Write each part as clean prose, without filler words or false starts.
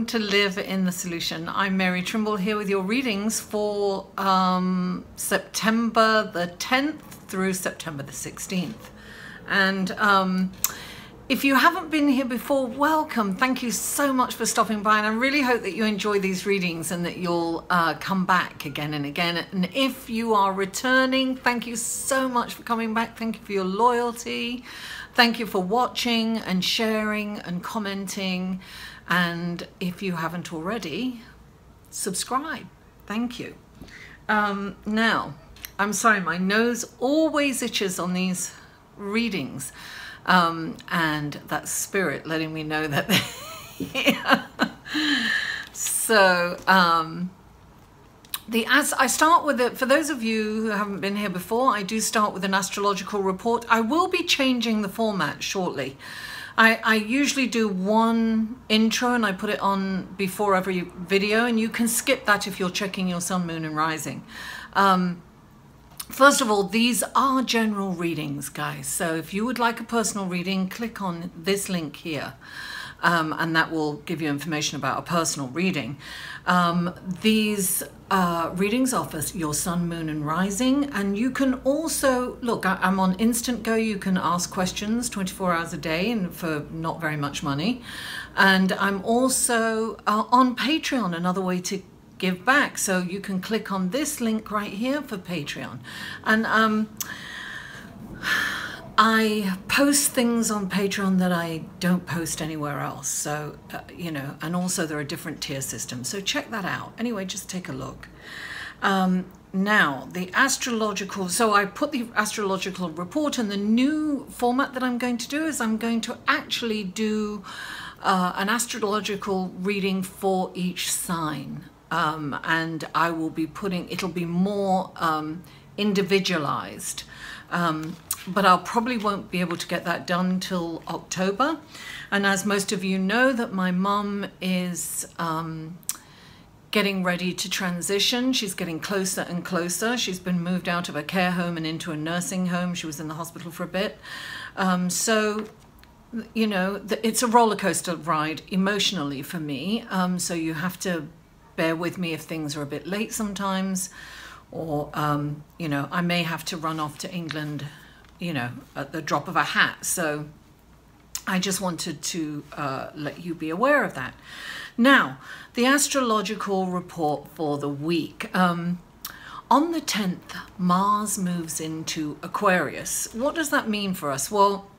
welcome to Live in the Solution. I'm Mary Trimble here with your readings for September the 10th through September the 16th. And if you haven't been here before, welcome. Thank you so much for stopping by, and I really hope that you enjoy these readings and that you'll come back again and again. And if you are returning, thank you so much for coming back. Thank you for your loyalty. Thank you for watching and sharing and commenting. And if you haven't already, subscribe. Thank you. Now, I'm sorry, my nose always itches on these readings. And that's spirit letting me know that they're here. So, I start with it. For those of you who haven't been here before, I do start with an astrological report. I will be changing the format shortly. I usually do one intro and I put it on before every video, and you can skip that if you're checking your sun, moon and rising. First of all, these are general readings, guys. So if you would like a personal reading, click on this link here. And that will give you information about a personal reading. These readings offer your sun, moon and rising, and you can also, look, I'm on Instant Go. You can ask questions 24 hours a day and for not very much money. And I'm also on Patreon, another way to give back. So you can click on this link right here for Patreon. And I post things on Patreon that I don't post anywhere else. So, you know, and also there are different tier systems. So check that out. Anyway, just take a look. Now, the astrological, so I put the astrological report, and the new format that I'm going to do is I'm going to actually do an astrological reading for each sign. And I will be putting, it'll be more individualized. But I probably won't be able to get that done till October. And as most of you know, that my mum is getting ready to transition. She's getting closer and closer. She's been moved out of a care home and into a nursing home. She was in the hospital for a bit. So, you know, it's a roller coaster ride emotionally for me. So you have to bear with me if things are a bit late sometimes, or, you know, I may have to run off to England, you know, at the drop of a hat. So I just wanted to let you be aware of that. Now, the astrological report for the week. On the 10th, Mars moves into Aquarius. What does that mean for us? Well,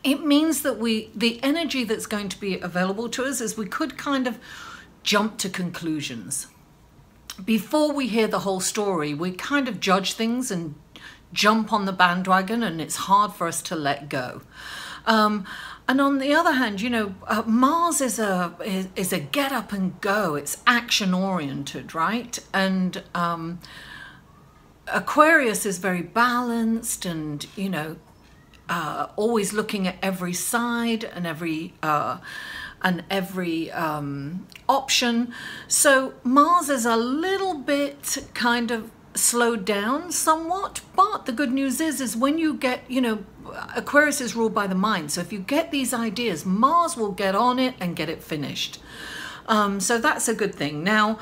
it means that the energy that's going to be available to us is we could kind of jump to conclusions. Before we hear the whole story, we kind of judge things and jump on the bandwagon, and it's hard for us to let go. And on the other hand, you know, Mars is a get up and go. It's action oriented, right? And Aquarius is very balanced and, you know, always looking at every side and every option. So Mars is a little bit kind of slowed down somewhat, but the good news is when you get, you know, Aquarius is ruled by the mind. So if you get these ideas, Mars will get on it and get it finished. So that's a good thing. Now,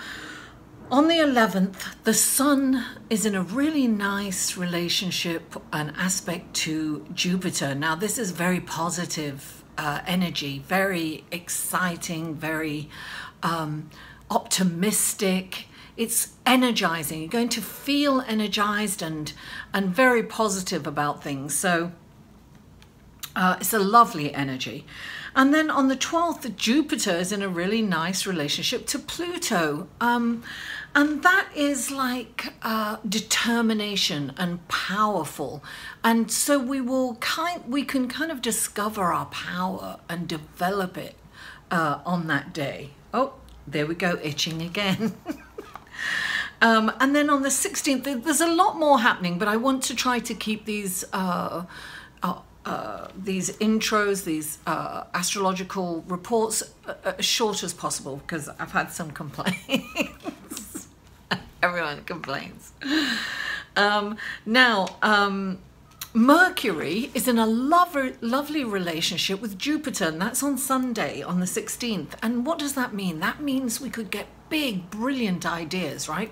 on the 11th, the Sun is in a really nice relationship and aspect to Jupiter. Now, this is very positive energy, very exciting, very optimistic. It's energizing. You're going to feel energized and very positive about things. So it's a lovely energy. And then on the 12th, Jupiter is in a really nice relationship to Pluto. And that is like determination and powerful. And so we can kind of discover our power and develop it on that day. Oh, there we go, itching again. And then on the 16th, there's a lot more happening, but I want to try to keep these intros, these astrological reports as short as possible, because I've had some complaints. Everyone complains. Now, Mercury is in a lovely relationship with Jupiter, and that's on Sunday, on the 16th. And what does that mean? That means we could get big, brilliant ideas, right?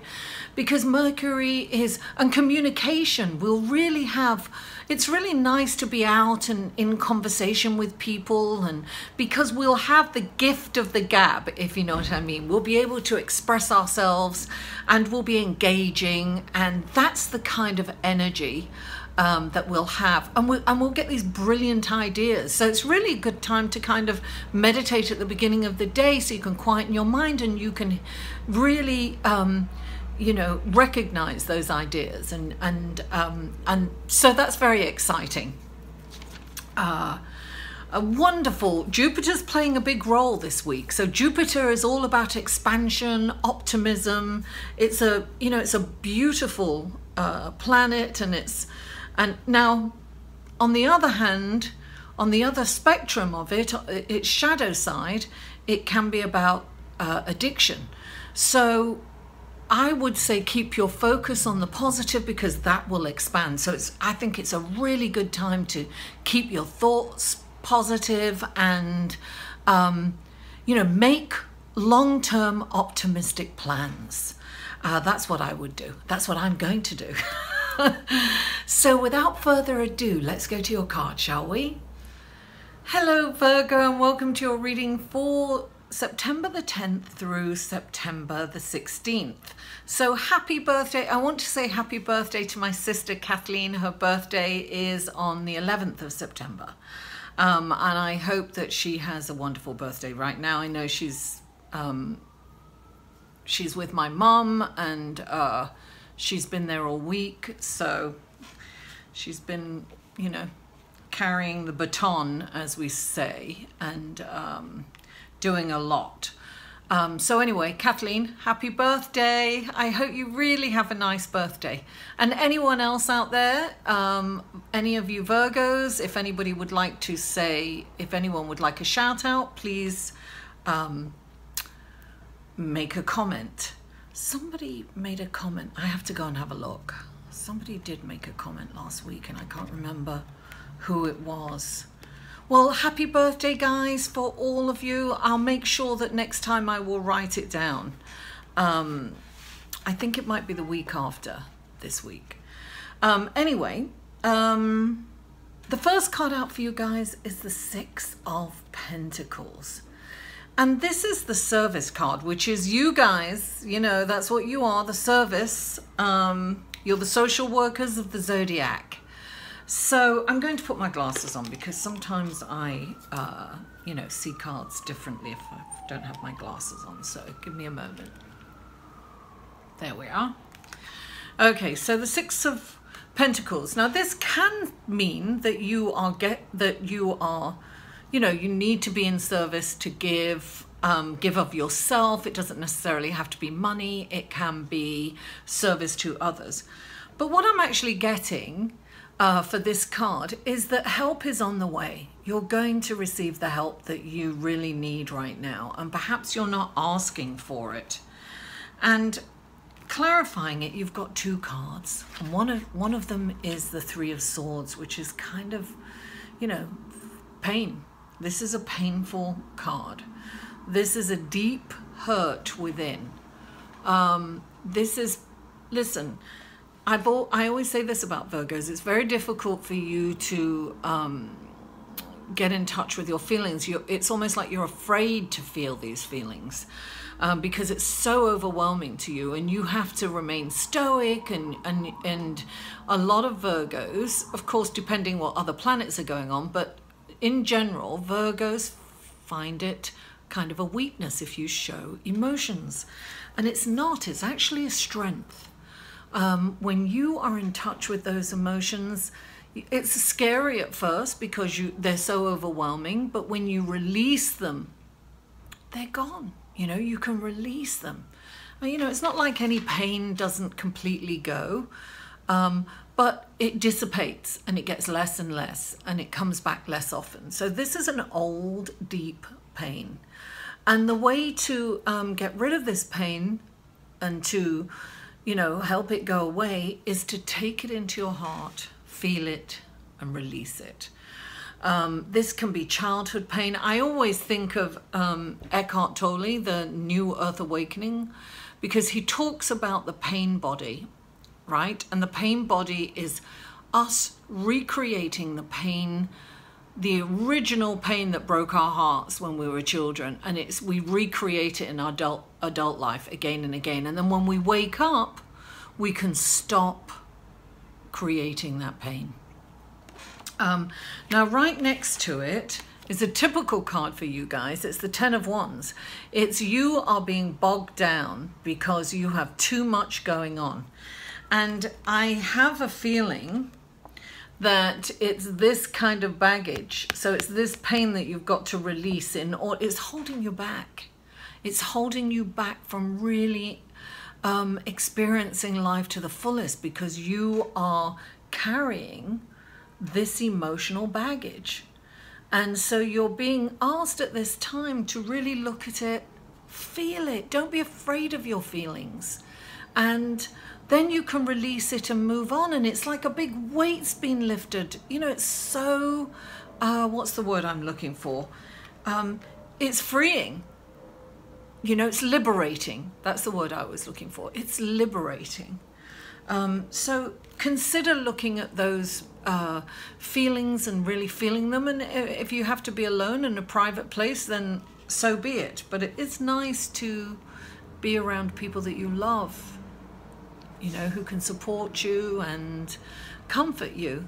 Because Mercury is, and communication, we'll really have, it's really nice to be out and in conversation with people, and because we'll have the gift of the gab, if you know what I mean. We'll be able to express ourselves and we'll be engaging, and that's the kind of energy that we'll have, and we'll get these brilliant ideas. So it's really a good time to kind of meditate at the beginning of the day, so you can quieten your mind and you can really you know, recognize those ideas, and so that's very exciting. A wonderful, Jupiter's playing a big role this week. So Jupiter is all about expansion, optimism. It's a, you know, it's a beautiful planet, and now, on the other hand, on the other spectrum of it, its shadow side, it can be about addiction. So I would say keep your focus on the positive, because that will expand. So I think it's a really good time to keep your thoughts positive and, you know, make long-term optimistic plans. That's what I would do. That's what I'm going to do. So without further ado, let's go to your card, shall we? Hello Virgo, and welcome to your reading for September the 10th through September the 16th. So happy birthday. I want to say happy birthday to my sister Kathleen. Her birthday is on the 11th of September. And I hope that she has a wonderful birthday. Right now I know she's with my mum, and she's been there all week, so she's been, you know, carrying the baton, as we say, and doing a lot. So anyway, Kathleen, happy birthday. I hope you really have a nice birthday. And anyone else out there, any of you Virgos, if anybody would like to say, if anyone would like a shout out, please make a comment. Somebody made a comment. I have to go and have a look. Somebody did make a comment last week and I can't remember who it was. Well, happy birthday, guys, for all of you. I'll make sure that next time I will write it down. I think it might be the week after this week. Anyway, the first card out for you guys is the Six of Pentacles. And this is the service card, which is you guys, you know, that's what you are, the service. You're the social workers of the zodiac. So I'm going to put my glasses on because sometimes I, you know, see cards differently if I don't have my glasses on. So give me a moment. There we are. Okay, so the Six of Pentacles. Now this can mean that you are you know, you need to be in service to give of yourself. It doesn't necessarily have to be money. It can be service to others. But what I'm actually getting for this card is that help is on the way. You're going to receive the help that you really need right now, and perhaps you're not asking for it. And clarifying it, you've got two cards. And one of them is the Three of Swords, which is kind of, you know, pain. This is a painful card. This is a deep hurt within. This is, listen, I always say this about Virgos. It's very difficult for you to get in touch with your feelings. It's almost like you're afraid to feel these feelings because it's so overwhelming to you, and you have to remain stoic. And a lot of Virgos, of course, depending what other planets are going on, but in general, Virgos find it kind of a weakness if you show emotions. And it's not, it's actually a strength. When you are in touch with those emotions, it's scary at first because they're so overwhelming, but when you release them, they're gone. You know, you can release them. You know, it's not like any pain doesn't completely go, but it dissipates and it gets less and less and it comes back less often. So this is an old, deep pain. And the way to get rid of this pain and to, you know, help it go away is to take it into your heart, feel it, and release it. This can be childhood pain. I always think of Eckhart Tolle, the New Earth Awakening, because he talks about the pain body, right? And the pain body is us recreating the pain, the original pain that broke our hearts when we were children, and we recreate it in our adult life again and again. And then when we wake up, we can stop creating that pain. Now, right next to it is a typical card for you guys. It's the Ten of Wands. It's you are being bogged down because you have too much going on. And I have a feeling that it's this kind of baggage. So it's this pain that you've got to release or it's holding you back. It's holding you back from really experiencing life to the fullest, because you are carrying this emotional baggage. And so you're being asked at this time to really look at it, feel it. Don't be afraid of your feelings. And then you can release it and move on. And it's like a big weight's been lifted. You know, it's so, what's the word I'm looking for? It's freeing. You know, it's liberating. That's the word I was looking for. It's liberating. So consider looking at those feelings and really feeling them. And if you have to be alone in a private place, then so be it. But it is nice to be around people that you love, you know, who can support you and comfort you.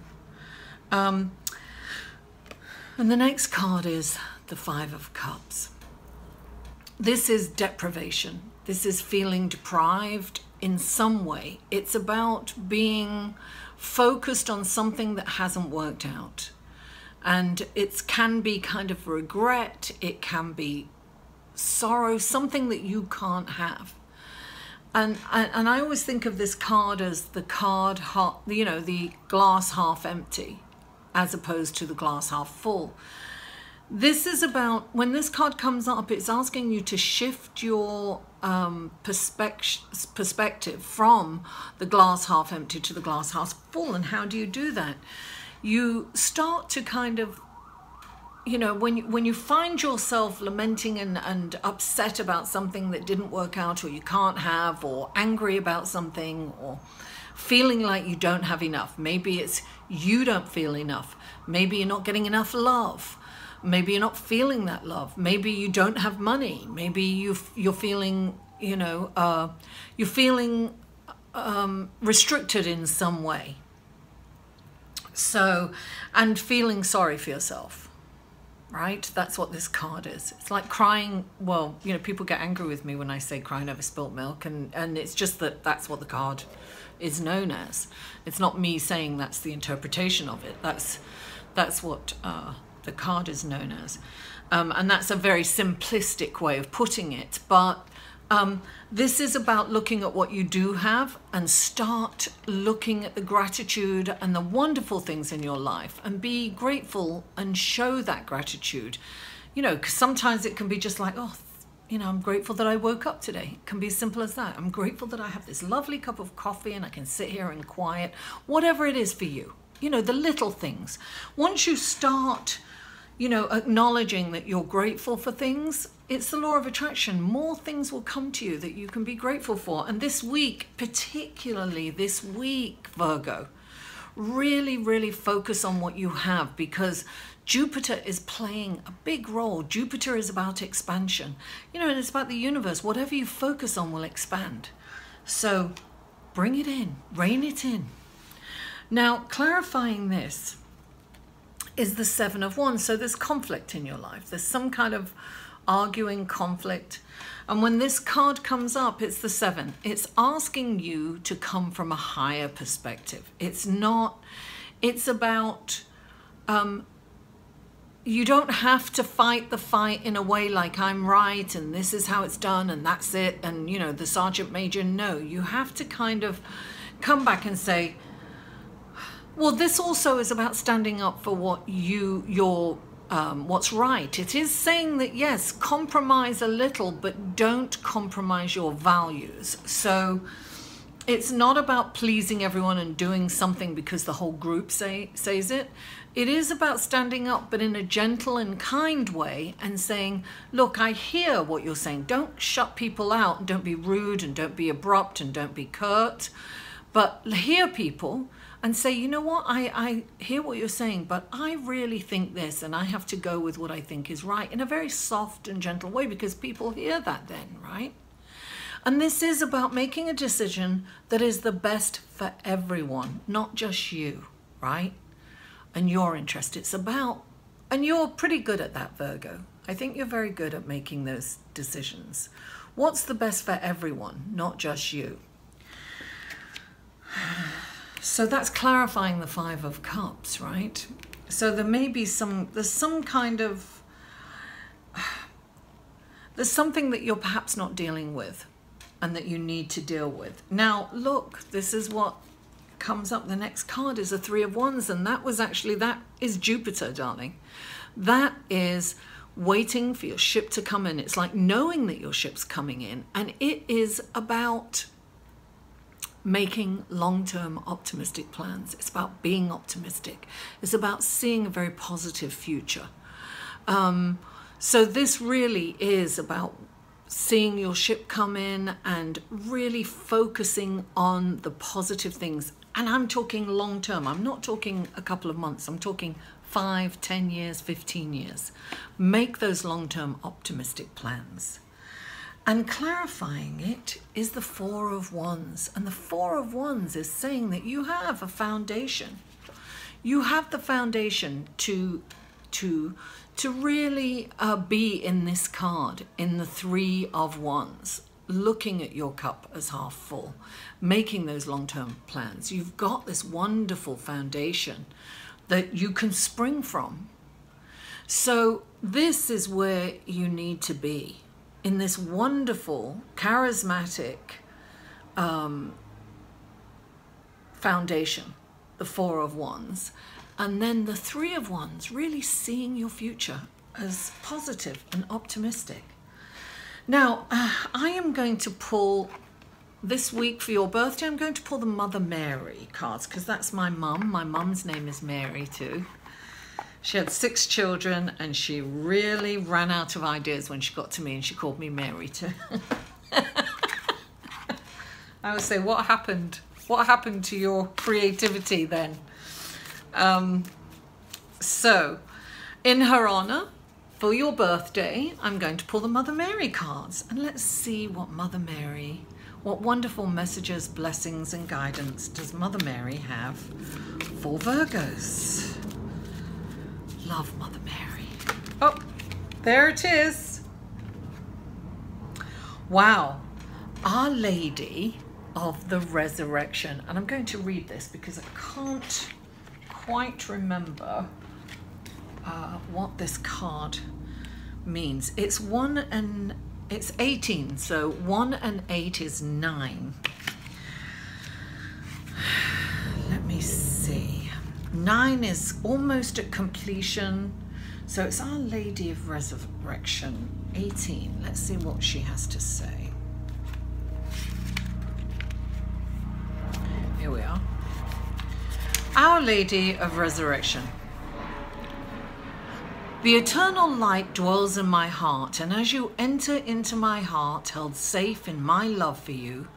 And the next card is the Five of Cups. This is deprivation. This is feeling deprived in some way. It's about being focused on something that hasn't worked out. And it can be kind of regret, it can be sorrow, something that you can't have. And I always think of this card as the card, you know, the glass half empty, as opposed to the glass half full. This is about, when this card comes up, it's asking you to shift your perspective from the glass half empty to the glass half full. And how do you do that? You start to kind of, you know, when you find yourself lamenting and upset about something that didn't work out, or you can't have, or angry about something, or feeling like you don't have enough. Maybe it's you don't feel enough. Maybe you're not getting enough love. Maybe you're not feeling that love. Maybe you don't have money. Maybe you're feeling, you know, you're feeling restricted in some way. So, and feeling sorry for yourself, right? That's what this card is. It's like crying. Well, you know, people get angry with me when I say crying over spilt milk, and it's just that that's what the card is known as. It's not me saying that's the interpretation of it. That's what the card is known as. And that's a very simplistic way of putting it. But this is about looking at what you do have and start looking at the gratitude and the wonderful things in your life, and be grateful and show that gratitude. You know, because sometimes it can be just like, oh, you know, I'm grateful that I woke up today. It can be as simple as that. I'm grateful that I have this lovely cup of coffee and I can sit here in quiet, whatever it is for you. You know, the little things. Once you start, you know, acknowledging that you're grateful for things, it's the law of attraction. More things will come to you that you can be grateful for. And this week, particularly this week, Virgo, really, really focus on what you have, because Jupiter is playing a big role. Jupiter is about expansion. You know, and it's about the universe. Whatever you focus on will expand. So bring it in, rein it in. Now, clarifying this is the Seven of Wands. So there's conflict in your life. There's some kind of arguing, conflict. And when this card comes up, it's the Seven. It's asking you to come from a higher perspective. It's not, it's about, you don't have to fight the fight in a way like I'm right and this is how it's done and that's it. And, you know, the Sergeant Major, no. You have to kind of come back and say, well, this also is about standing up for what what's right. It is saying that, yes, compromise a little, but don't compromise your values. So It's not about pleasing everyone and doing something because the whole group says it. It is about standing up, but in a gentle and kind way, and saying, look, I hear what you're saying. Don't shut people out, and don't be rude, and don't be abrupt, and don't be curt. But hear people and say, you know what, I hear what you're saying, but I really think this, and I have to go with what I think is right, in a very soft and gentle way, because people hear that then, right? And this is about making a decision that is the best for everyone, not just you, right? And your interest. It's about, and you're pretty good at that, Virgo. I think you're very good at making those decisions. What's the best for everyone, not just you? So that's clarifying the Five of Cups, right? So there may be there's something that you're perhaps not dealing with and that you need to deal with. Now, look, this is what comes up. The next card is a Three of Wands, and that is Jupiter, darling. That is waiting for your ship to come in. It's like knowing that your ship's coming in, and it is about making long-term optimistic plans. It's about being optimistic. It's about seeing a very positive future. So this really is about seeing your ship come in and really focusing on the positive things. And I'm talking long-term. I'm not talking a couple of months. I'm talking 5, 10 years, 15 years. Make those long-term optimistic plans. And clarifying it is the Four of Wands. And the Four of Wands is saying that you have a foundation. You have the foundation to really be in this card, in the Three of Wands, looking at your cup as half full, making those long-term plans. You've got this wonderful foundation that you can spring from. So this is where you need to be, in this wonderful, charismatic foundation, the Four of Wands. And then the Three of Wands, really seeing your future as positive and optimistic. Now, I am going to pull, this week for your birthday, I'm going to pull the Mother Mary cards, because that's my mum. My mum's name is Mary too. She had 6 children, and she really ran out of ideas when she got to me, and she called me Mary too. I would say, what happened? What happened to your creativity then? So, in her honor, for your birthday, I'm going to pull the Mother Mary cards, and let's see what Mother Mary, what wonderful messages, blessings, and guidance does Mother Mary have for Virgos. Love Mother Mary. Oh, there it is. Wow. Our Lady of the Resurrection. And I'm going to read this because I can't quite remember what this card means. It's 18, so 1 and 8 is 9. Let me see. 9 is almost at completion, so it's Our Lady of Resurrection. 18, let's see what she has to say. Here we are. Our Lady of Resurrection. The eternal light dwells in my heart, and as you enter into my heart, held safe in my love for you,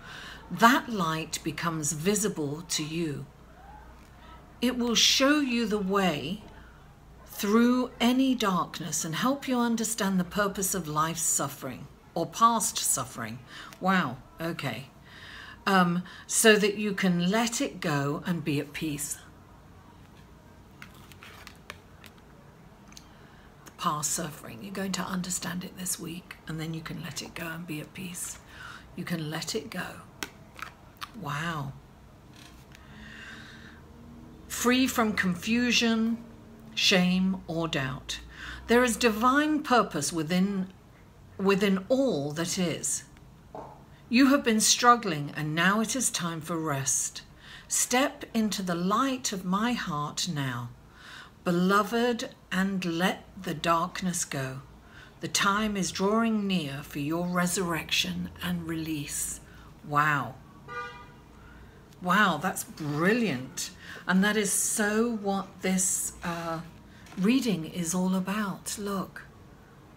that light becomes visible to you. It will show you the way through any darkness and help you understand the purpose of life's suffering or past suffering. Wow, okay. So that you can let it go and be at peace. The past suffering, you're going to understand it this week, and then you can let it go and be at peace. You can let it go. Wow. Free from confusion, shame, or doubt. There is divine purpose within all that is. You have been struggling, and now it is time for rest. Step into the light of my heart now, beloved, and let the darkness go. The time is drawing near for your resurrection and release. Wow. Wow, that's brilliant. And that is so what this reading is all about. Look,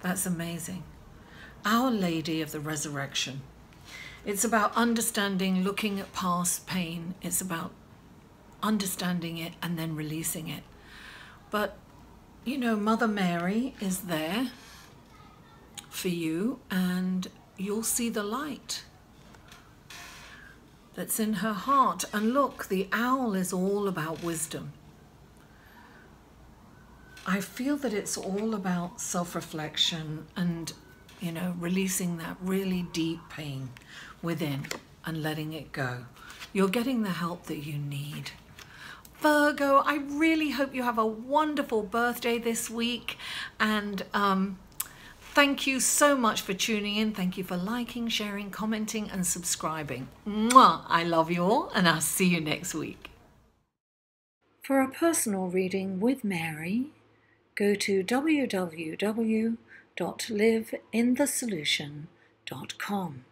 that's amazing. Our Lady of the Resurrection. It's about understanding, looking at past pain. It's about understanding it and then releasing it. But, you know, Mother Mary is there for you, and you'll see the light that's in her heart. And look, the owl is all about wisdom. I feel that it's all about self-reflection and, you know, releasing that really deep pain within and letting it go. You're getting the help that you need. Virgo, I really hope you have a wonderful birthday this week, and thank you so much for tuning in. Thank you for liking, sharing, commenting and subscribing. Mwah! I love you all, and I'll see you next week. For a personal reading with Mary, go to www.liveinthesolution.com.